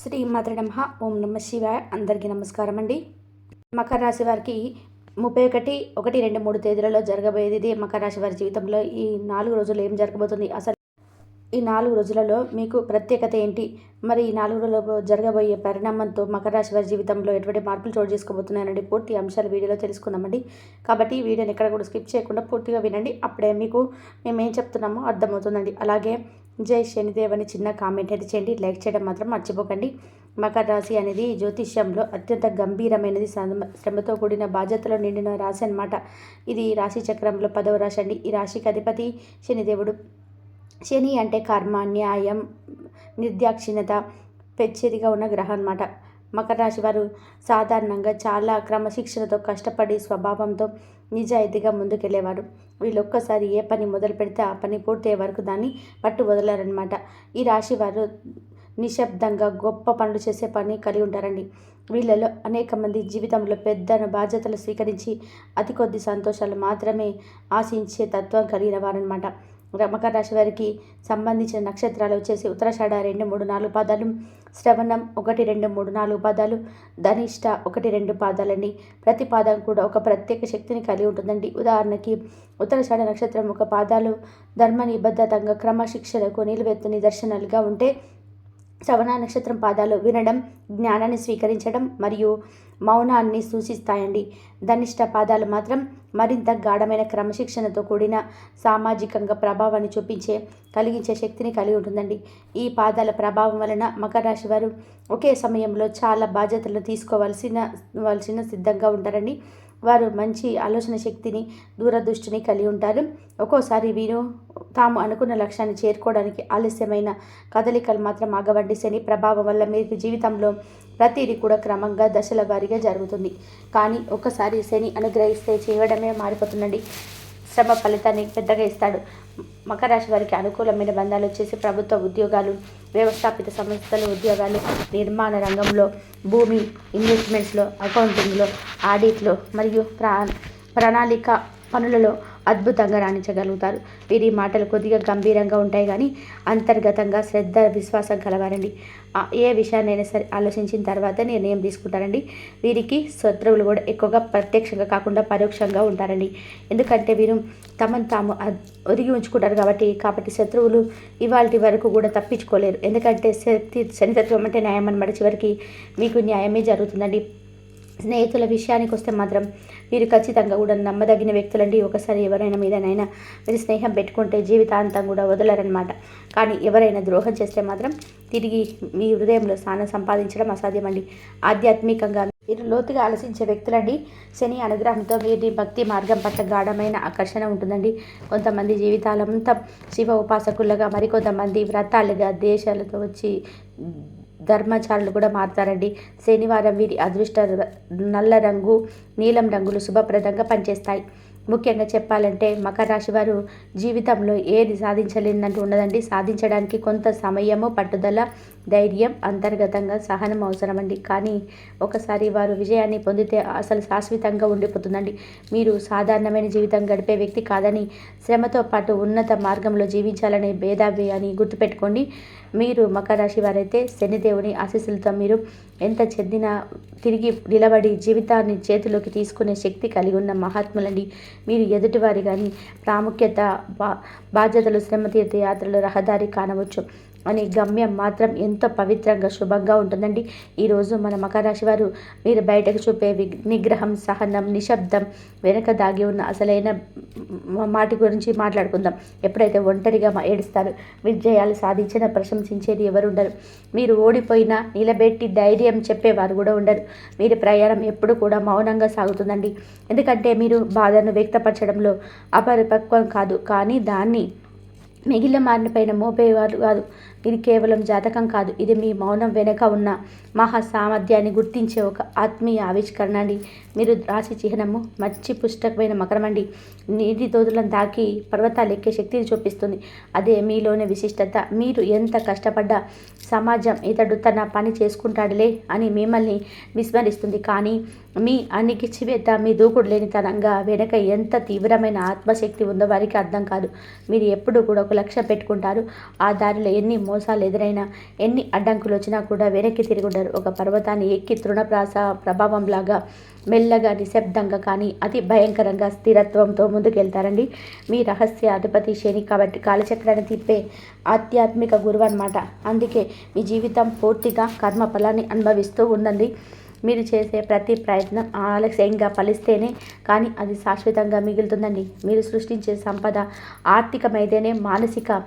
శ్రీమాత్రే నమః. ఓం నమ శివాయ. అందరికీ నమస్కారం అండి. మకర రాశి వారికి 31, 1, 2, 3 తేదీలలో జరగబోయేది ఇది. మకర రాశి వారి జీవితంలో ఈ 4 రోజులు ఏం జరగబోతుంది, అసలు ఈ 4 రోజులలో మీకు ప్రత్యేకత ఏంటి, మరి ఈ 4 రోజులలో జరగబోయే పరిణామంతో మకర రాశి వారి జీవితంలో ఎటువంటి మార్పులు చోటు చేసుకోబోతున్నాయండి, పూర్తి అంశాలు వీడియోలో తెలుసుకుందామండి. కాబట్టి ఈ వీడియోని ఎక్కడ కూడా స్కిప్ చేయకుండా పూర్తిగా వినండి. అప్పుడే మీకు మేము ఏం చెప్తున్నామో అర్థమవుతుందండి. అలాగే జై శనిదేవ్ అని చిన్న కామెంట్ అయితే చేయండి, లైక్ చేయడం మాత్రం మర్చిపోకండి. మకర రాశి అనేది జ్యోతిష్యంలో అత్యంత గంభీరమైనది, శ్రమతో కూడిన బాధ్యతలో నిండిన రాశి అనమాట. ఇది రాశి చక్రంలో 10వ రాశి అండి. ఈ రాశికి అధిపతి శనిదేవుడు. శని అంటే కర్మ, న్యాయం, నిర్దాక్షిణ్యత పెచ్చేదిగా ఉన్న గ్రహం అనమాట. మకర రాశి వారు సాధారణంగా చాలా క్రమశిక్షణతో కష్టపడి స్వభావంతో నిజాయితీగా ముందుకెళ్ళేవారు. వీళ్ళు ఒక్కసారి ఏ పని మొదలు పెడితే ఆ పని పూర్తయ్యే వరకు దాన్ని పట్టు వదలరనమాట. ఈ రాశి వారు నిశ్శబ్దంగా గొప్ప పనులు చేసే పని కలిగి ఉంటారండి. వీళ్ళలో అనేక మంది జీవితంలో పెద్ద బాధ్యతలు స్వీకరించి అతి కొద్ది సంతోషాలు మాత్రమే ఆశించే తత్వం కలిగిన వారనమాట. మకర రాశి వారికి సంబంధించిన నక్షత్రాలు వచ్చేసి ఉత్తరాషాఢ 2, 3, 4 పాదాలు, శ్రవణం 1, 2, 3, 4 పాదాలు, ధనిష్ట 1, 2 పాదాలండి. ప్రతి పాదం కూడా ఒక ప్రత్యేక శక్తిని కలిగి ఉంటుందండి. ఉదాహరణకి ఉత్తరాషాఢ నక్షత్రం ఒక పాదాలు ధర్మ నిబద్ధతంగా క్రమశిక్షణకు నిలువెత్తు నిదర్శనాలుగా ఉంటే, శ్రవణ నక్షత్రం పాదాలు వినడం, జ్ఞానాన్ని స్వీకరించడం మరియు మౌనాన్ని సూచిస్తాయండి. ధనిష్ట పాదాలు మాత్రం మరింత గాఢమైన క్రమశిక్షణతో కూడిన సామాజికంగా ప్రభావాన్ని కలిగించే శక్తిని కలిగి ఉంటుందండి. ఈ పాదాల ప్రభావం వలన మకర రాశి వారు ఒకే సమయంలో చాలా బాధ్యతలను తీసుకోవాల్సిన సిద్ధంగా ఉంటారండి. వారు మంచి ఆలోచన శక్తిని, దూరదృష్టిని కలిగి ఉంటారు. ఒక్కోసారి వీరు తాము అనుకున్న లక్ష్యాన్ని చేరుకోవడానికి ఆలస్యమైన కదలికలు మాత్రం ఆగవండి. శని ప్రభావం వల్ల మీకు జీవితంలో ప్రతిదీ కూడా క్రమంగా దశల వారీగా జరుగుతుంది. కానీ ఒక్కసారి శని అనుగ్రహిస్తే చేయడమే మారిపోతుందండి. శ్రమ ఫలితాన్ని పెద్దగా ఇస్తాడు. మకర రాశి వారికి అనుకూలమైన బంధాలు వచ్చేసి ప్రభుత్వ ఉద్యోగాలు, వ్యవస్థాపిత సంస్థలు ఉద్యోగాలు, నిర్మాణ రంగంలో, భూమి ఇన్వెస్ట్మెంట్స్లో, అకౌంటింగ్లో, ఆడిట్లో మరియు ప్రణాళిక పనులలో అద్భుతంగా రాణించగలుగుతారు. వీరి మాటలు కొద్దిగా గంభీరంగా ఉంటాయి, కానీ అంతర్గతంగా శ్రద్ధ, విశ్వాసం కలవారండి. ఏ విషయాన్నైనా సరే ఆలోచించిన తర్వాత నిర్ణయం తీసుకుంటారండి. వీరికి శత్రువులు కూడా ఎక్కువగా ప్రత్యక్షంగా కాకుండా పరోక్షంగా ఉంటారండి. ఎందుకంటే వీరు తమను తాము ఒదిగి ఉంచుకుంటారు కాబట్టి శత్రువులు ఇవాళ వరకు కూడా తప్పించుకోలేరు. ఎందుకంటే శనితత్వం అంటే న్యాయం అన్నమాట. చివరికి మీకు న్యాయమే జరుగుతుందండి. స్నేహితుల విషయానికి వస్తే మాత్రం వీరు ఖచ్చితంగా కూడా నమ్మదగిన వ్యక్తులండి. ఒకసారి ఎవరైనా మీదనైనా మీరు స్నేహం పెట్టుకుంటే జీవితాంతం కూడా వదలరనమాట. కానీ ఎవరైనా ద్రోహం చేస్తే మాత్రం తిరిగి మీ హృదయంలో స్థానం సంపాదించడం అసాధ్యమండి. ఆధ్యాత్మికంగా వీరు లోతుగా ఆలోచించే వ్యక్తులండి. శని అనుగ్రహంతో వీరి భక్తి మార్గం పట్ల గాఢమైన ఆకర్షణ ఉంటుందండి. కొంతమంది జీవితాలంతా శివ ఉపాసకులుగా, మరికొంతమంది వ్రతాలుగా దేశాలతో వచ్చి ధర్మచారులు కూడా మారుతారండి. శనివారం వీరి అదృష్ట నల్ల రంగు, నీలం రంగులు శుభప్రదంగా పనిచేస్తాయి. ముఖ్యంగా చెప్పాలంటే మకర రాశి వారు జీవితంలో ఏది సాధించలేనంటూ ఉండదండి. సాధించడానికి కొంత సమయము, పట్టుదల, ధైర్యం, అంతర్గతంగా సహనం అవసరమండి. కానీ ఒకసారి వారు విజయాన్ని పొందితే అసలు శాశ్వతంగా ఉండిపోతుందండి. మీరు సాధారణమైన జీవితం గడిపే వ్యక్తి కాదని, శ్రమతో పాటు ఉన్నత మార్గంలో జీవించాలనే భేదాభి అని గుర్తుపెట్టుకోండి. మీరు మకర రాశి వారైతే శనిదేవుని ఆశీస్సులతో మీరు ఎంత చెందినా తిరిగి నిలబడి జీవితాన్ని చేతిలోకి తీసుకునే శక్తి కలిగి ఉన్న మహాత్ములండి. మీరు ఎదుటివారి కానీ ప్రాముఖ్యత, బాధ్యతలు, శ్రమ తీర్థయాత్రలు, రహదారి కానవచ్చు అని గమ్యం మాత్రం ఎంతో పవిత్రంగా, శుభంగా ఉంటుందండి. ఈరోజు మన మకర రాశి వారు మీరు బయటకు చూపే నిగ్రహం, సహనం, నిశ్శబ్దం వెనక దాగి ఉన్న అసలైన మాటి గురించి మాట్లాడుకుందాం. ఎప్పుడైతే ఒంటరిగా ఏడుస్తారు, విజయాలు సాధించిన ప్రశంసించేది ఎవరు ఉండరు. మీరు ఓడిపోయినా నిలబెట్టి ధైర్యం చెప్పేవారు కూడా ఉండరు. మీరు ప్రయాణం ఎప్పుడు కూడా మౌనంగా సాగుతుందండి. ఎందుకంటే మీరు బాధను వ్యక్తపరచడంలో అపరిపక్వం కాదు, కానీ దాన్ని మిగిలిన మారినపైన మోపేవారు కాదు. ఇది కేవలం జాతకం కాదు, ఇది మీ మౌనం వెనుక ఉన్న మహా సామర్థ్యాన్ని గుర్తించే ఒక ఆత్మీయ ఆవిష్కరణ అండి. మీరు రాశి చిహ్నము మంచి పుస్తకమైన మకరం అండి. నీటి తోదులను తాకి పర్వతాలు ఎక్కే శక్తిని చూపిస్తుంది. అదే మీలోని విశిష్టత. మీరు ఎంత కష్టపడ్డా సమాజం ఇతడు తన పని చేసుకుంటాడులే అని మిమ్మల్ని విస్మరిస్తుంది. కానీ మీ అణిగిచివేత, మీ దూకుడు లేనితనంగా వెనక ఎంత తీవ్రమైన ఆత్మశక్తి ఉందో వారికి అర్థం కాదు. మీరు ఎప్పుడు కూడా ఒక లక్ష్యం పెట్టుకుంటారు. ఆ దారిలో ఎన్ని మోసాలు ఎదురైనా, ఎన్ని అడ్డంకులు వచ్చినా కూడా వెనక్కి తిరిగి ఉండరు. ఒక పర్వతాన్ని ఎక్కి తృణప్రాస ప్రభావంలాగా మెల్లగా, నిశ్శబ్దంగా, కానీ అతి భయంకరంగా స్థిరత్వంతో ముందుకెళ్తారండి. మీ రహస్య అధిపతి శని కాబట్టి కాలచక్రాన్ని తిప్పే ఆధ్యాత్మిక గురువు అనమాట. అందుకే మీ జీవితం పూర్తిగా కర్మ ఫలాన్ని అనుభవిస్తూ ఉందండి. మీరు చేసే ప్రతి ప్రయత్నం ఆలస్యంగా ఫలిస్తేనే కానీ అది శాశ్వతంగా మిగులుతుందండి. మీరు సృష్టించే సంపద ఆర్థికమైతేనే, మానసిక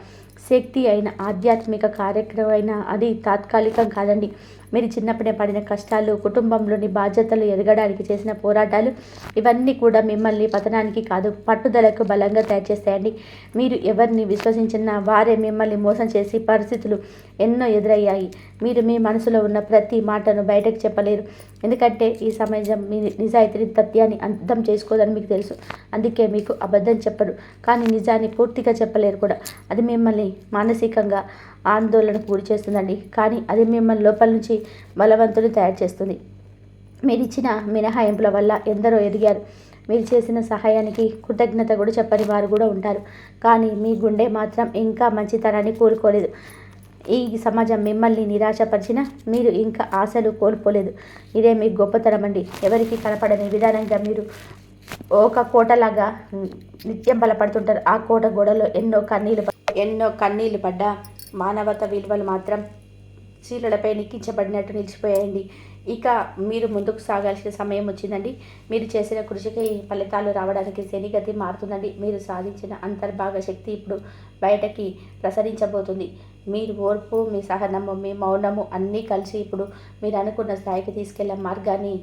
శక్తి అయిన, ఆధ్యాత్మిక కార్యక్రమం అయినా అది తాత్కాలికం కాదండి. మీరు చిన్నప్పుడే పడిన కష్టాలు, కుటుంబంలోని బాధ్యతలు ఎదగడానికి చేసిన పోరాటాలు, ఇవన్నీ కూడా మిమ్మల్ని పతనానికి కాదు, పట్టుదలకు బలంగా తయారు చేస్తాయండి. మీరు ఎవరిని విశ్వసించినా వారే మిమ్మల్ని మోసం చేసి పరిస్థితులు ఎన్నో ఎదురయ్యాయి. మీరు మీ మనసులో ఉన్న ప్రతి మాటను బయటకు చెప్పలేరు. ఎందుకంటే ఈ సమాజం మీ నిజాయితీ తథ్యాన్ని అర్థం చేసుకోదని మీకు తెలుసు. అందుకే మీకు అబద్ధం చెప్పరు, కానీ నిజాన్ని పూర్తిగా చెప్పలేరు కూడా. అది మిమ్మల్ని మానసికంగా ఆందోళనకు గురి చేస్తుందండి. కానీ అది మిమ్మల్ని లోపల నుంచి బలవంతుని తయారు చేస్తుంది. మీరు ఇచ్చిన మినహాయింపుల వల్ల ఎందరో ఎదిగారు. మీరు చేసిన సహాయానికి కృతజ్ఞత కూడా చెప్పని వారు కూడా ఉంటారు. కానీ మీ గుండె మాత్రం ఇంకా మంచితనాన్ని కోలుకోలేదు. ఈ సమాజం మిమ్మల్ని నిరాశపరిచినా మీరు ఇంకా ఆశలు కోల్పోలేదు. ఇదే మీ గొప్పతనం అండి. ఎవరికి కనపడని విధానంగా మీరు ఒక కోటలాగా నిత్యం బలపడుతుంటారు. ఆ కోట గోడలో ఎన్నో కన్నీళ్లు పడ్డా మానవత విలువలు మాత్రం శీలలపై నిక్కించబడినట్టు నిలిచిపోయాయండి. ఇక మీరు ముందుకు సాగాల్సిన సమయం వచ్చిందండి. మీరు చేసిన కృషికి ఫలితాలు రావడానికి శనిగతి మారుతుందండి. మీరు సాధించిన అంతర్భాగ శక్తి ఇప్పుడు బయటకి ప్రసరించబోతుంది. మీరు ఓర్పు, మీ సహనము, మీ మౌనము అన్నీ కలిసి ఇప్పుడు మీరు అనుకున్న స్థాయికి తీసుకెళ్లే మార్గాన్ని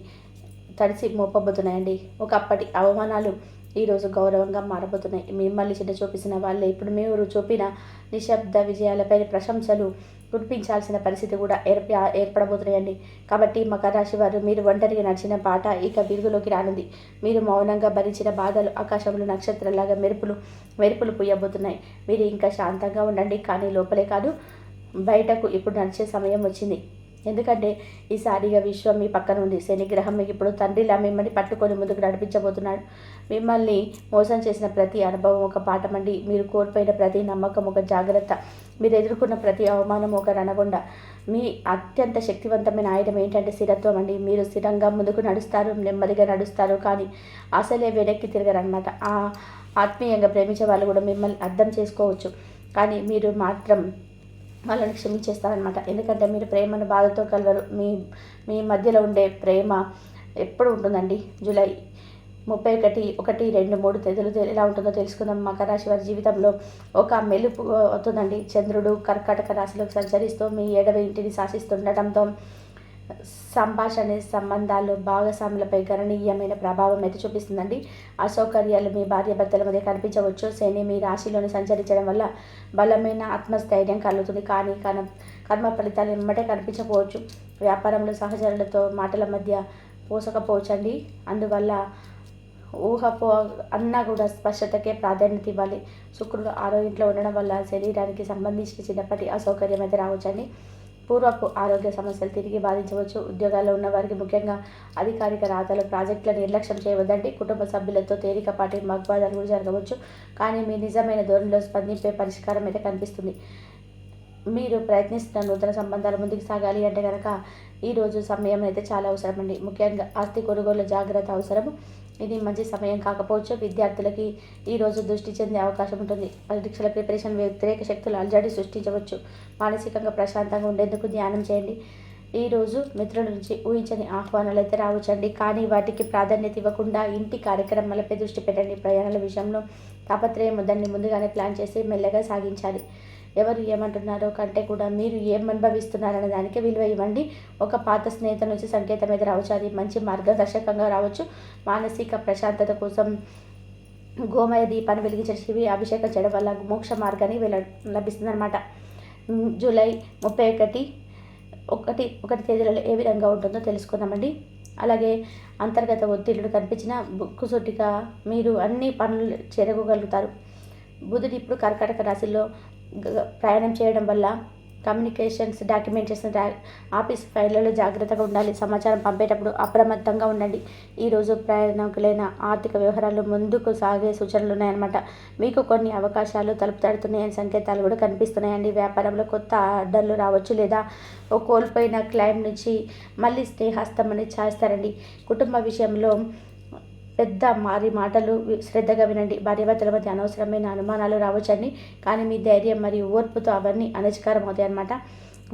తడిసి మోపబోతున్నాయండి. ఒకప్పటి అవమానాలు ఈరోజు గౌరవంగా మారబోతున్నాయి. మిమ్మల్ని చిన్న చూపించిన వాళ్ళే ఇప్పుడు మీరు చూపిన నిశ్శబ్ద విజయాలపై ప్రశంసలు కురిపించాల్సిన పరిస్థితి కూడా ఏర్పడబోతున్నాయండి. కాబట్టి మకర రాశి వారు, మీరు ఒంటరిగా నడిచిన బాట ఇక వెలుగులోకి రానుంది. మీరు మౌనంగా భరించిన బాధలు ఆకాశంలో నక్షత్రాలాగా మెరుపులు పుయ్యబోతున్నాయి. మీరు ఇంకా శాంతంగా ఉండండి, కానీ లోపలే కాదు బయటకు ఇప్పుడు నడిచే సమయం వచ్చింది. ఎందుకంటే ఈసారిగా విశ్వం మీ పక్కన ఉంది. శని గ్రహం మీకు ఇప్పుడు తండ్రిలా మిమ్మల్ని పట్టుకొని ముందుకు నడిపించబోతున్నాడు. మిమ్మల్ని మోసం చేసిన ప్రతి అనుభవం ఒక పాఠం అండి. మీరు కోల్పోయిన ప్రతి నమ్మకం ఒక జాగ్రత్త. మీరు ఎదుర్కొన్న ప్రతి అవమానం ఒక రణగొండ. మీ అత్యంత శక్తివంతమైన ఆయుధం ఏంటంటే స్థిరత్వం అండి. మీరు స్థిరంగా ముందుకు నడుస్తారు, నెమ్మదిగా నడుస్తారు, కానీ అసలే వెనక్కి తిరగరనమాట. ఆత్మీయంగా ప్రేమించే వాళ్ళు కూడా మిమ్మల్ని అర్థం చేసుకోవచ్చు, కానీ మీరు మాత్రం వాళ్ళని క్షమించేస్తారనమాట. ఎందుకంటే మీరు ప్రేమను బాధతో కలవరు. మీ మధ్యలో ఉండే ప్రేమ ఎప్పుడు ఉంటుందండి. జూలై 31, 1, 2, 3 తేదీలు ఎలా ఉంటుందో తెలుసుకుందాం. మకర రాశి వారి జీవితంలో ఒక మెలుపు అవుతుందండి. చంద్రుడు కర్కాటక రాశిలోకి సంచరిస్తూ మీ 7వ ఇంటిని శాసిస్తుండటంతో సంభాషణ సంబంధాలు, భాగస్వాములపై గణనీయమైన ప్రభావం అయితే చూపిస్తుందండి. అసౌకర్యాలు మీ భార్యాభర్తల మధ్య కనిపించవచ్చు. శని మీ రాశిలోని సంచరించడం వల్ల బలమైన ఆత్మస్థైర్యం కలుగుతుంది, కానీ కర్మ ఫలితాలు ఎమ్మటే కనిపించకపోవచ్చు. వ్యాపారంలో సహచరులతో మాటల మధ్య పోసకపోవచ్చండి. అందువల్ల అన్నా కూడా స్పష్టతకే ప్రాధాన్యత ఇవ్వాలి. శుక్రుడు 6వ ఇంట్లో ఉండడం వల్ల శరీరానికి సంబంధించిన చిన్నప్పటి అసౌకర్యం అయితే రావచ్చండి. పూర్వపు ఆరోగ్య సమస్యలు తిరిగి బాధించవచ్చు. ఉద్యోగాల్లో ఉన్న వారికి, ముఖ్యంగా అధికారిక రాతలు, ప్రాజెక్టులను నిర్లక్ష్యం చేయవద్దండి. కుటుంబ సభ్యులతో తేలికపాటి వాగ్వాదాలు కూడా జరగవచ్చు, కానీ మీ నిజమైన ధోరణిలో స్పందింపే పరిష్కారం అయితే కనిపిస్తుంది. మీరు ప్రయత్నిస్తున్న నూతన సంబంధాలు ముందుకు సాగాలి అంటే కనుక ఈరోజు సమయం అయితే చాలా అవసరం అండి. ముఖ్యంగా ఆస్తి కొనుగోలు జాగ్రత్త అవసరం. ఇది మంచి సమయం కాకపోవచ్చు. విద్యార్థులకి ఈరోజు దృష్టి చెందే అవకాశం ఉంటుంది. పరీక్షల ప్రిపరేషన్ వ్యతిరేక శక్తులు అలజడి సృష్టించవచ్చు. మానసికంగా ప్రశాంతంగా ఉండేందుకు ధ్యానం చేయండి. ఈరోజు మిత్రుల నుంచి ఊహించని ఆహ్వానాలు అయితే రావచ్చండి, కానీ వాటికి ప్రాధాన్యత ఇవ్వకుండా ఇంటి కార్యక్రమాలపై దృష్టి పెట్టండి. ప్రయాణాల విషయంలో తాపత్రయం దాన్ని ముందుగానే ప్లాన్ చేసి మెల్లగా సాగించాలి. ఎవరు ఏమంటున్నారో కంటే కూడా మీరు ఏం అనుభవిస్తున్నారనే దానికి విలువ ఇవ్వండి. ఒక పాత స్నేహితుల నుంచి సంకేతం అయితే రావచ్చు, అది మంచి మార్గదర్శకంగా రావచ్చు. మానసిక ప్రశాంతత కోసం గోమయ దీపాన్ని వెలిగించే శివి అభిషేకం చేయడం వల్ల మోక్ష మార్గాన్ని లభిస్తుంది అనమాట. జూలై 31 తేదీలలో ఏ విధంగా ఉంటుందో తెలుసుకుందామండి. అలాగే అంతర్గత ఒత్తిళ్లు కనిపించిన బుక్కుసూటిగా మీరు అన్ని పనులు చేరగలుగుతారు. బుధుడు ఇప్పుడు కర్కాటక రాశిలో ప్రయాణం చేయడం వల్ల కమ్యూనికేషన్స్, డాక్యుమెంటేషన్, ఆఫీస్ ఫైళ్ళలో జాగ్రత్తగా ఉండాలి. సమాచారం పంపేటప్పుడు అప్రమత్తంగా ఉండండి. ఈరోజు ప్రయాణికులైన ఆర్థిక వ్యవహారాలు ముందుకు సాగే సూచనలు ఉన్నాయన్నమాట. మీకు కొన్ని అవకాశాలు తలుపు తడుతున్నాయని సంకేతాలు కూడా కనిపిస్తున్నాయండి. వ్యాపారంలో కొత్త ఆర్డర్లు రావచ్చు, లేదా ఓ కోల్పోయిన క్లైమ్ నుంచి మళ్ళీ స్నేహస్తం అనేది చేస్తారండి. కుటుంబ విషయంలో పెద్ద మాటలు శ్రద్ధగా వినండి. భార్యాభర్తల మధ్య అనవసరమైన అనుమానాలు రావచ్చండి, కానీ మీ ధైర్యం మరియు ఓర్పుతో అవన్నీ అనస్కారం అవుతాయి అన్నమాట.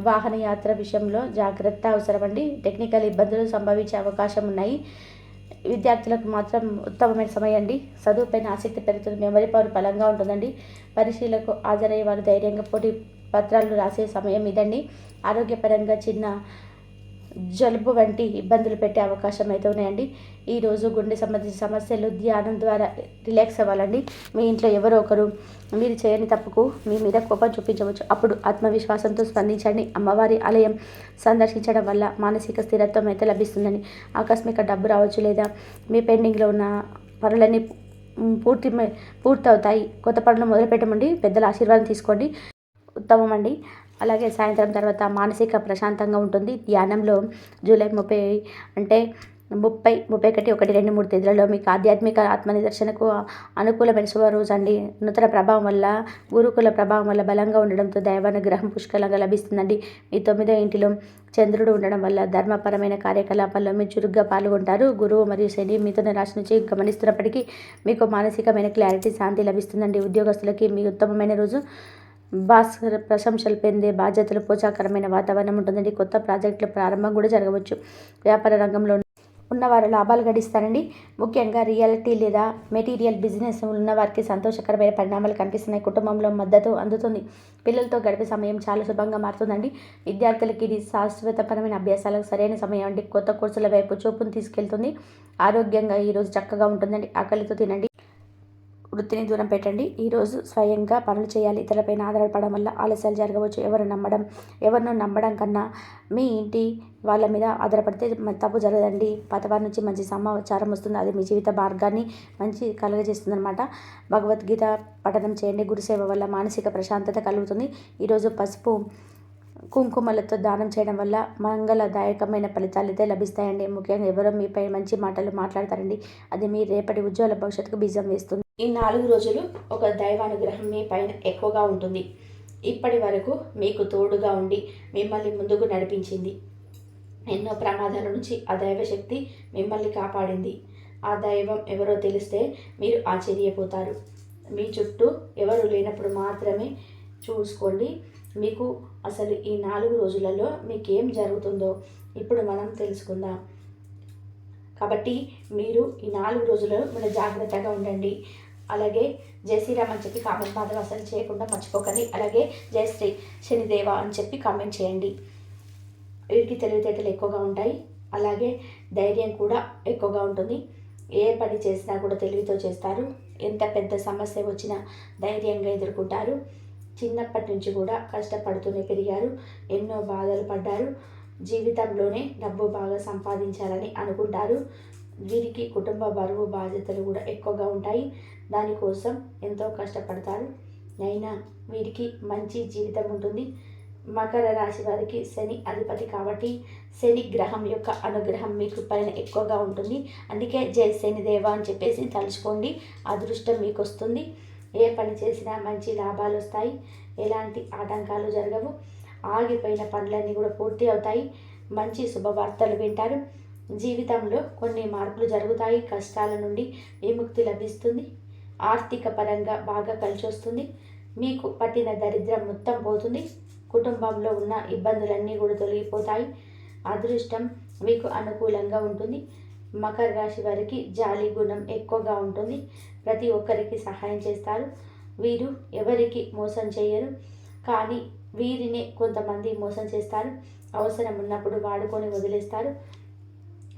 వాహన యాత్ర విషయంలో జాగ్రత్త అవసరమండి. టెక్నికల్ ఇబ్బందులు సంభవించే అవకాశం ఉన్నాయి. విద్యార్థులకు మాత్రం ఉత్తమమైన సమయం అండి. చదువుపైన ఆసక్తి పెరుగుతుంది. మెమరీ పవర్ బలంగా ఉంటుందండి. పరీక్షలకు హాజరయ్యే వారు ధైర్యంగా పోటీ పత్రాలు రాసే సమయం ఇదండి. ఆరోగ్యపరంగా చిన్న జలుబు వంటి ఇబ్బందులు పెట్టే అవకాశం అయితే ఉన్నాయండి. ఈరోజు గుండె సంబంధించిన సమస్యలు ధ్యానం ద్వారా రిలాక్స్ అవ్వాలండి. మీ ఇంట్లో ఎవరో ఒకరు మీరు చేయని తప్పుకు మీ మీద కోపం చూపించవచ్చు. అప్పుడు ఆత్మవిశ్వాసంతో స్పందించండి. అమ్మవారి ఆలయం సందర్శించడం వల్ల మానసిక స్థిరత్వం అయితే లభిస్తుందని. ఆకస్మిక డబ్బు రావచ్చు, లేదా మీ పెండింగ్లో ఉన్న పనులన్నీ పూర్తవుతాయి. కొత్త పనులు మొదలుపెట్టమండి. పెద్దల ఆశీర్వాదం తీసుకోండి, ఉత్తమం అండి. అలాగే సాయంత్రం తర్వాత మానసిక ప్రశాంతంగా ఉంటుంది. ధ్యానంలో జూలై 30 అంటే 30, 31, 1, 2, 3 తేదీలలో మీకు ఆధ్యాత్మిక ఆత్మనిదర్శనకు అనుకూలమైన శుభ రోజు అండి. నూతన ప్రభావం వల్ల, గురుకుల ప్రభావం వల్ల బలంగా ఉండడంతో దైవానుగ్రహం పుష్కలంగా లభిస్తుందండి. మీ 9వ ఇంటిలో చంద్రుడు ఉండడం వల్ల ధర్మపరమైన కార్యకలాపాల్లో మీరు చురుగ్గా పాల్గొంటారు. గురువు మరియు శని మిథున రాశి నుంచి గమనిస్తున్నప్పటికీ మీకు మానసికమైన క్లారిటీ, శాంతి లభిస్తుందండి. ఉద్యోగస్తులకి మీ ఉత్తమమైన రోజు. బాస్ ప్రశంసలు పొందే బాధ్యతలు, పోషాకరమైన వాతావరణం ఉంటుందండి. కొత్త ప్రాజెక్టుల ప్రారంభం కూడా జరగవచ్చు. వ్యాపార రంగంలో ఉన్నవారు లాభాలు గడిస్తారండి. ముఖ్యంగా రియాలిటీ లేదా మెటీరియల్ బిజినెస్ ఉన్నవారికి సంతోషకరమైన పరిణామాలు కనిపిస్తున్నాయి. కుటుంబంలో మద్దతు అందుతుంది. పిల్లలతో గడిపే సమయం చాలా శుభంగా మారుతుందండి. విద్యార్థులకి ఇది శాశ్వతపరమైన అభ్యాసాలకు సరైన సమయం అండి. కొత్త కోర్సుల వైపు చూపును తీసుకెళ్తుంది. ఆరోగ్యంగా ఈరోజు చక్కగా ఉంటుందండి. ఆకలితో తినండి, వృత్తిని దూరం పెట్టండి. ఈరోజు స్వయంగా పనులు చేయాలి. ఇతరులపైన ఆధారపడడం వల్ల ఆలస్యాలు జరగవచ్చు. ఎవరినో నమ్మడం కన్నా మీ ఇంటి వాళ్ళ మీద ఆధారపడితే తప్పు జరగదండి. పతవారి నుంచి మంచి సమాచారం వస్తుంది. అది మీ జీవిత మార్గాన్ని మంచి కలుగజేస్తుంది అనమాట. భగవద్గీత పఠనం చేయండి. గురుసేవ వల్ల మానసిక ప్రశాంతత కలుగుతుంది. ఈరోజు పసుపు కుంకుమలతో దానం చేయడం వల్ల మంగళదాయకమైన ఫలితాలు అయితే లభిస్తాయండి. ముఖ్యంగా ఎవరో మీపై మంచి మాటలు మాట్లాడతారండి. అది మీ రేపటి ఉజ్వల భవిష్యత్తుకు బీజం వేస్తుంది. ఈ 4 రోజులు ఒక దైవానుగ్రహం మీ పైన ఎక్కువగా ఉంటుంది. ఇప్పటి వరకు మీకు తోడుగా ఉండి మిమ్మల్ని ముందుకు నడిపించింది. ఎన్నో ప్రమాదాల నుంచి ఆ దైవశక్తి మిమ్మల్ని కాపాడింది. ఆ దైవం ఎవరో తెలిస్తే మీరు ఆశ్చర్యపోతారు. మీ చుట్టూ ఎవరు లేనప్పుడు మాత్రమే చూసుకోండి. మీకు అసలు ఈ 4 రోజులలో మీకేం జరుగుతుందో ఇప్పుడు మనం తెలుసుకుందాం. కాబట్టి మీరు ఈ 4 రోజులలో మన జాగ్రత్తగా ఉండండి. అలాగే జై శ్రీరామ్ అని చెప్పి కామెంట్ మాత్రం అసలు చేయకుండా మర్చిపోకండి. అలాగే జై శ్రీ శనిదేవ అని చెప్పి కామెంట్ చేయండి. వీరికి తెలివితేటలు ఎక్కువగా ఉంటాయి. అలాగే ధైర్యం కూడా ఎక్కువగా ఉంటుంది. ఏ పని చేసినా కూడా తెలివితో చేస్తారు. ఎంత పెద్ద సమస్య వచ్చినా ధైర్యంగా ఎదుర్కొంటారు. చిన్నప్పటి నుంచి కూడా కష్టపడుతూనే పెరిగారు. ఎన్నో బాధలు పడ్డారు. జీవితంలోనే డబ్బు బాగా సంపాదించాలని అనుకుంటారు. వీరికి కుటుంబ బరువు బాధ్యతలు కూడా ఎక్కువగా ఉంటాయి. దానికోసం ఎంతో కష్టపడతారు. అయినా వీరికి మంచి జీవితం ఉంటుంది. మకర రాశి వారికి శని అధిపతి కాబట్టి శని గ్రహం యొక్క అనుగ్రహం మీకు పైన ఎక్కువగా ఉంటుంది. అందుకే జై శనిదేవ అని చెప్పేసి తలుచుకోండి. అదృష్టం మీకు వస్తుంది. ఏ పని చేసినా మంచి లాభాలు వస్తాయి. ఎలాంటి ఆటంకాలు జరగవు. ఆగిపోయిన పనులన్నీ కూడా పూర్తి అవుతాయి. మంచి శుభవార్తలు వింటారు. జీవితంలో కొన్ని మార్పులు జరుగుతాయి. కష్టాల నుండి విముక్తి లభిస్తుంది. ఆర్థిక పరంగా బాగా కలిసి వస్తుంది. మీకు పట్టిన దరిద్రం మొత్తం పోతుంది. కుటుంబంలో ఉన్న ఇబ్బందులన్నీ కూడా తొలగిపోతాయి. అదృష్టం మీకు అనుకూలంగా ఉంటుంది. మకర రాశి వారికి జాలి గుణం ఎక్కువగా ఉంటుంది. ప్రతి ఒక్కరికి సహాయం చేస్తారు. వీరు ఎవరికి మోసం చేయరు, కానీ వీరిని కొంతమంది మోసం చేస్తారు. అవసరం ఉన్నప్పుడు వాడుకొని వదిలేస్తారు.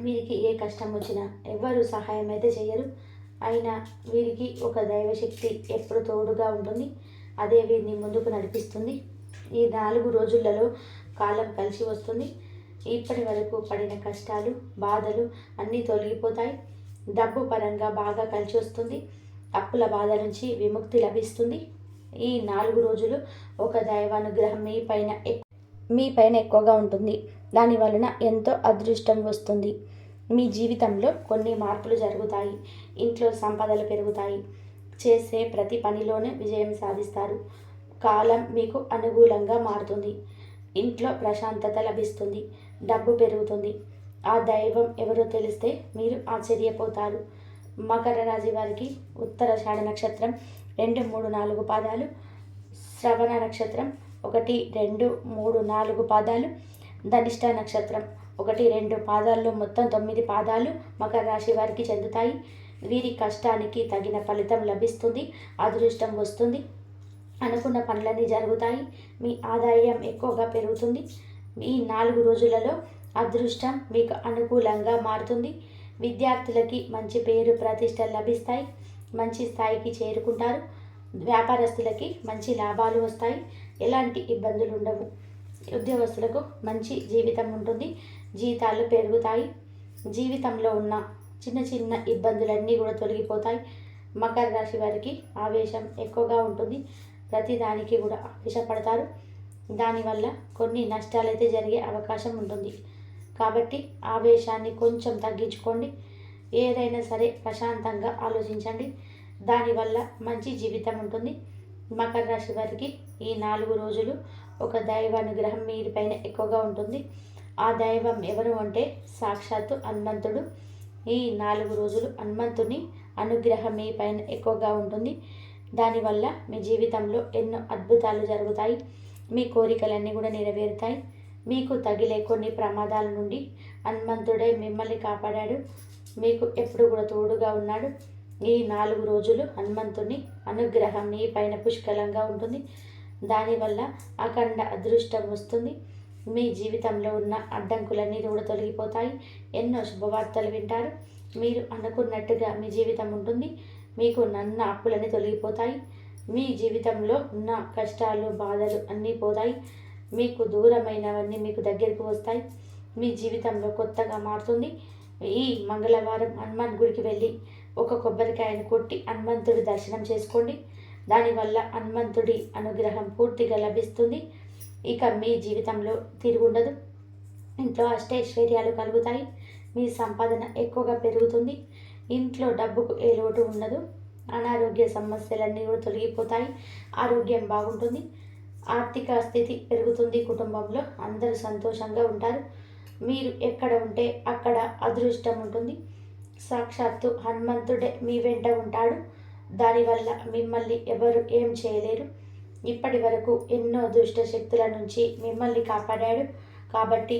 వీరికి ఏ కష్టం వచ్చినా ఎవరు సహాయం అయితే చేయరు. అయినా వీరికి ఒక దైవశక్తి ఎప్పుడు తోడుగా ఉంటుంది. అదే వీరిని ముందుకు నడిపిస్తుంది. ఈ 4 రోజులలో కాలం కలిసి వస్తుంది. ఇప్పటి వరకు పడిన కష్టాలు, బాధలు అన్నీ తొలగిపోతాయి. డబ్బు పరంగా బాగా కలిసి వస్తుంది. అప్పుల బాధ నుంచి విముక్తి లభిస్తుంది. ఈ 4 రోజులు ఒక దైవానుగ్రహం మీ పైన ఎక్కువగా ఉంటుంది. దాని వలన ఎంతో అదృష్టం వస్తుంది. మీ జీవితంలో కొన్ని మార్పులు జరుగుతాయి. ఇంట్లో సంపదలు పెరుగుతాయి. చేసే ప్రతి పనిలోనే విజయం సాధిస్తారు. కాలం మీకు అనుకూలంగా మారుతుంది. ఇంట్లో ప్రశాంతత లభిస్తుంది. డబ్బు పెరుగుతుంది. ఆ దైవం ఎవరో తెలిస్తే మీరు ఆశ్చర్యపోతారు. మకర రాశి వారికి ఉత్తరాషాఢ నక్షత్రం 2, 3, 4 పాదాలు, శ్రవణ నక్షత్రం 1, 2, 3, 4 పాదాలు, ధనిష్ట నక్షత్రం 1, 2 పాదాల్లో మొత్తం 9 పాదాలు మకర రాశి వారికి చెందుతాయి. వీరి కష్టానికి తగిన ఫలితం లభిస్తుంది. అదృష్టం వస్తుంది. అనుకున్న పనులన్నీ జరుగుతాయి. మీ ఆదాయం ఎక్కువగా పెరుగుతుంది. ఈ 4 రోజులలో అదృష్టం మీకు అనుకూలంగా మారుతుంది. విద్యార్థులకి మంచి పేరు ప్రతిష్టలు లభిస్తాయి. మంచి స్థాయికి చేరుకుంటారు. వ్యాపారస్తులకి మంచి లాభాలు వస్తాయి. ఎలాంటి ఇబ్బందులు ఉండవు. ఉద్యోగస్తులకు మంచి జీవితం ఉంటుంది. జీతాలు పెరుగుతాయి. జీవితంలో ఉన్న చిన్న చిన్న ఇబ్బందులన్నీ కూడా తొలగిపోతాయి. మకర రాశి వారికి ఆవేశం ఎక్కువగా ఉంటుంది. ప్రతిదానికి కూడా ఆవేశపడతారు. దానివల్ల కొన్ని నష్టాలైతే జరిగే అవకాశం ఉంటుంది. కాబట్టి ఆవేశాన్ని కొంచెం తగ్గించుకోండి. ఏదైనా సరే ప్రశాంతంగా ఆలోచించండి. దానివల్ల మంచి జీవితం ఉంటుంది. మకర రాశి వారికి ఈ 4 రోజులు ఒక దైవానుగ్రహం మీపైన ఎక్కువగా ఉంటుంది. ఆ దైవం ఎవరు అంటే సాక్షాత్తు హనుమంతుడు. ఈ 4 రోజులు హనుమంతుని అనుగ్రహం మీ పైన ఎక్కువగా ఉంటుంది. దానివల్ల మీ జీవితంలో ఎన్నో అద్భుతాలు జరుగుతాయి. మీ కోరికలన్నీ కూడా నెరవేరుతాయి. మీకు తగిలే కొన్ని ప్రమాదాల నుండి హనుమంతుడే మిమ్మల్ని కాపాడాడు. మీకు ఎప్పుడు కూడా తోడుగా ఉన్నాడు. ఈ 4 రోజులు హనుమంతుని అనుగ్రహం మీ పైన పుష్కలంగా ఉంటుంది. దానివల్ల అఖండ అదృష్టం వస్తుంది. మీ జీవితంలో ఉన్న అడ్డంకులన్నీ కూడా తొలగిపోతాయి. ఎన్నో శుభవార్తలు వింటారు. మీరు అనుకున్నట్టుగా మీ జీవితం ఉంటుంది. మీకు నన్న అప్పులన్నీ తొలగిపోతాయి. మీ జీవితంలో ఉన్న కష్టాలు, బాధలు అన్నీ పోతాయి. మీకు దూరమైనవన్నీ మీకు దగ్గరికి వస్తాయి. మీ జీవితంలో కొత్తగా మారుతుంది. ఈ మంగళవారం హనుమాన్ గుడికి వెళ్ళి ఒక కొబ్బరికాయను కొట్టి హనుమంతుడి దర్శనం చేసుకోండి. దానివల్ల హనుమంతుడి అనుగ్రహం పూర్తిగా లభిస్తుంది. ఇక మీ జీవితంలో తిరుగుండదు. ఇంట్లో అష్టైశ్వర్యాలు కలుగుతాయి. మీ సంపాదన ఎక్కువగా పెరుగుతుంది. ఇంట్లో డబ్బుకు ఏ లోటు ఉండదు. అనారోగ్య సమస్యలన్నీ కూడా తొలగిపోతాయి. ఆరోగ్యం బాగుంటుంది. ఆర్థిక స్థితి పెరుగుతుంది. కుటుంబంలో అందరూ సంతోషంగా ఉంటారు. మీరు ఎక్కడ ఉంటే అక్కడ అదృష్టం ఉంటుంది. సాక్షాత్తు హనుమంతుడే మీ వెంట ఉంటాడు. దానివల్ల మిమ్మల్ని ఎవరు ఏం చేయలేరు. ఇప్పటి వరకు ఎన్నో దుష్ట శక్తుల నుంచి మిమ్మల్ని కాపాడాడు. కాబట్టి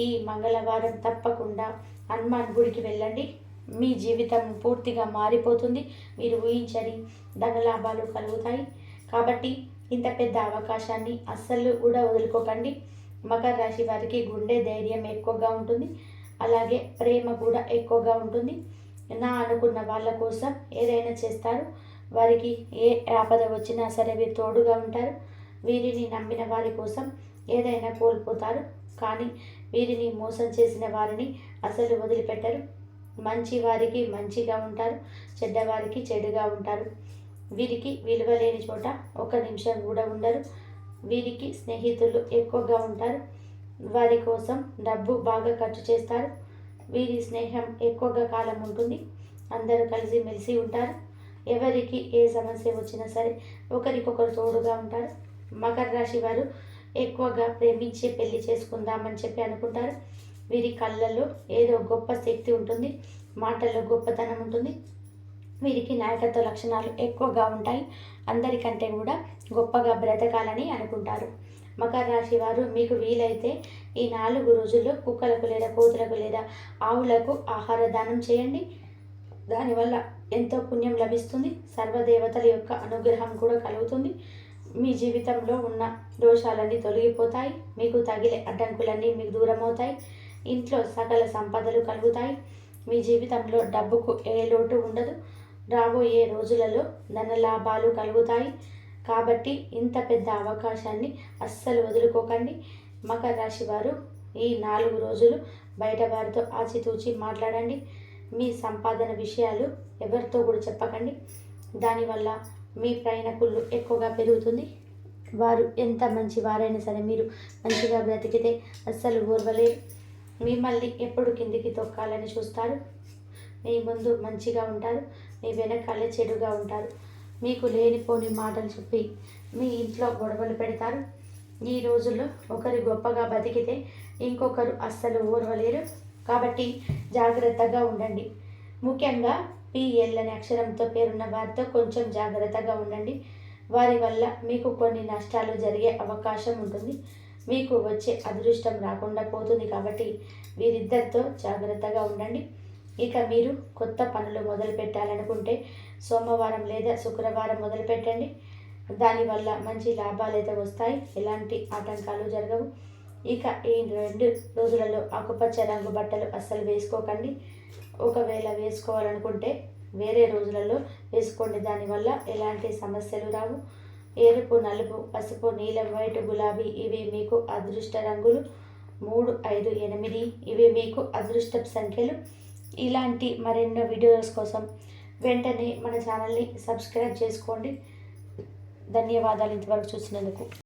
ఈ మంగళవారం తప్పకుండా హనుమాన్ గుడికి వెళ్ళండి. మీ జీవితం పూర్తిగా మారిపోతుంది. మీరు ఊహించని ధనలాభాలు కలుగుతాయి. కాబట్టి ఇంత పెద్ద అవకాశాన్ని అస్సలు కూడా వదులుకోకండి. మకర రాశి వారికి గుండె ధైర్యం ఎక్కువగా ఉంటుంది. అలాగే ప్రేమ కూడా ఎక్కువగా ఉంటుంది. నా అనుకున్న వాళ్ళ కోసం ఏదైనా చేస్తారు. వారికి ఏ ఆపద వచ్చినా సరే వీరు తోడుగా ఉంటారు. వీరిని నమ్మిన వారి కోసం ఏదైనా కోల్పోతారు. కానీ వీరిని మోసం చేసిన వారిని అసలు వదిలిపెట్టరు. మంచి వారికి మంచిగా ఉంటారు. చెడ్డవారికి చెడుగా ఉంటారు. వీరికి విలువ లేని చోట ఒక నిమిషం కూడా ఉండరు. వీరికి స్నేహితులు ఎక్కువగా ఉంటారు. వారి కోసం డబ్బు బాగా ఖర్చు చేస్తారు. వీరి స్నేహం ఎక్కువగా కాలం ఉంటుంది. అందరూ కలిసి మెలిసి ఉంటారు. ఎవరికి ఏ సమస్య వచ్చినా సరే ఒకరికొకరు తోడుగా ఉంటారు. మకర రాశి వారు ఎక్కువగా ప్రేమించి పెళ్లి చేసుకుందామని చెప్పి అనుకుంటారు. వీరి కళ్ళల్లో ఏదో గొప్ప శక్తి ఉంటుంది. మాటల్లో గొప్పతనం ఉంటుంది. వీరికి నాయకత్వ లక్షణాలు ఎక్కువగా ఉంటాయి. అందరికంటే కూడా గొప్పగా బ్రతకాలని అనుకుంటారు. మకర రాశి వారు మీకు వీలైతే ఈ 4 రోజుల్లో కుక్కలకు లేదా కోతులకు లేదా ఆవులకు ఆహార దానం చేయండి. దానివల్ల ఎంతో పుణ్యం లభిస్తుంది. సర్వదేవతల యొక్క అనుగ్రహం కూడా కలుగుతుంది. మీ జీవితంలో ఉన్న దోషాలన్నీ తొలగిపోతాయి. మీకు తగిలే అడ్డంకులన్నీ మీకు దూరం అవుతాయి. ఇంట్లో సకల సంపదలు కలుగుతాయి. మీ జీవితంలో డబ్బుకు ఏ లోటు ఉండదు. రాబోయే రోజులలో ధనలాభాలు కలుగుతాయి. కాబట్టి ఇంత పెద్ద అవకాశాన్ని అస్సలు వదులుకోకండి. మకర రాశి వారు ఈ 4 రోజులు బయట వారితో ఆచితూచి మాట్లాడండి. మీ సంపాదన విషయాలు ఎవరితో కూడా చెప్పకండి. దానివల్ల మీ ప్రయాణకులు ఎక్కువగా పెరుగుతుంది. వారు ఎంత మంచి వారైనా సరే మీరు మంచిగా బ్రతికితే అస్సలు ఓర్వలేరు. మిమ్మల్ని ఎప్పుడు కిందికి తొక్కాలని చూస్తారు. మీ ముందు మంచిగా ఉంటారు, మీ వెనకాలే చెడుగా ఉంటారు. మీకు లేనిపోని మాటలు చెప్పి మీ ఇంట్లో గొడవలు పెడతారు. ఈ రోజుల్లో ఒకరు గొప్పగా బతికితే ఇంకొకరు అస్సలు ఓర్వలేరు. కాబట్టి జాగ్రత్తగా ఉండండి. ముఖ్యంగా పిఎల్ అనే అక్షరంతో పేరున్న వారితో కొంచెం జాగ్రత్తగా ఉండండి. వారి వల్ల మీకు కొన్ని నష్టాలు జరిగే అవకాశం ఉంటుంది. మీకు వచ్చే అదృష్టం రాకుండా పోతుంది. కాబట్టి వీరిద్దరితో జాగ్రత్తగా ఉండండి. ఇక మీరు కొత్త పనులు మొదలు పెట్టాలనుకుంటే సోమవారం లేదా శుక్రవారం మొదలు పెట్టండి. దానివల్ల మంచి లాభాలు అయితే వస్తాయి. ఎలాంటి ఆటంకాలు జరగవు. ఇక ఈ 2 రోజులలో ఆకుపచ్చ రంగు బట్టలు అస్సలు వేసుకోకండి. ఒకవేళ వేసుకోవాలనుకుంటే వేరే రోజులలో వేసుకోండి. దానివల్ల ఎలాంటి సమస్యలు రావు. ఎరుపు, నలుపు, పసుపు, నీలం, వైట్, గులాబీ ఇవి మీకు అదృష్ట రంగులు. 3, 5, 8 ఇవి మీకు అదృష్టపు సంఖ్యలు. ఇలాంటి మరెన్నో వీడియోస్ కోసం వెంటనే మన ఛానల్ని సబ్స్క్రైబ్ చేసుకోండి. ధన్యవాదాలు ఇంతవరకు చూసినందుకు.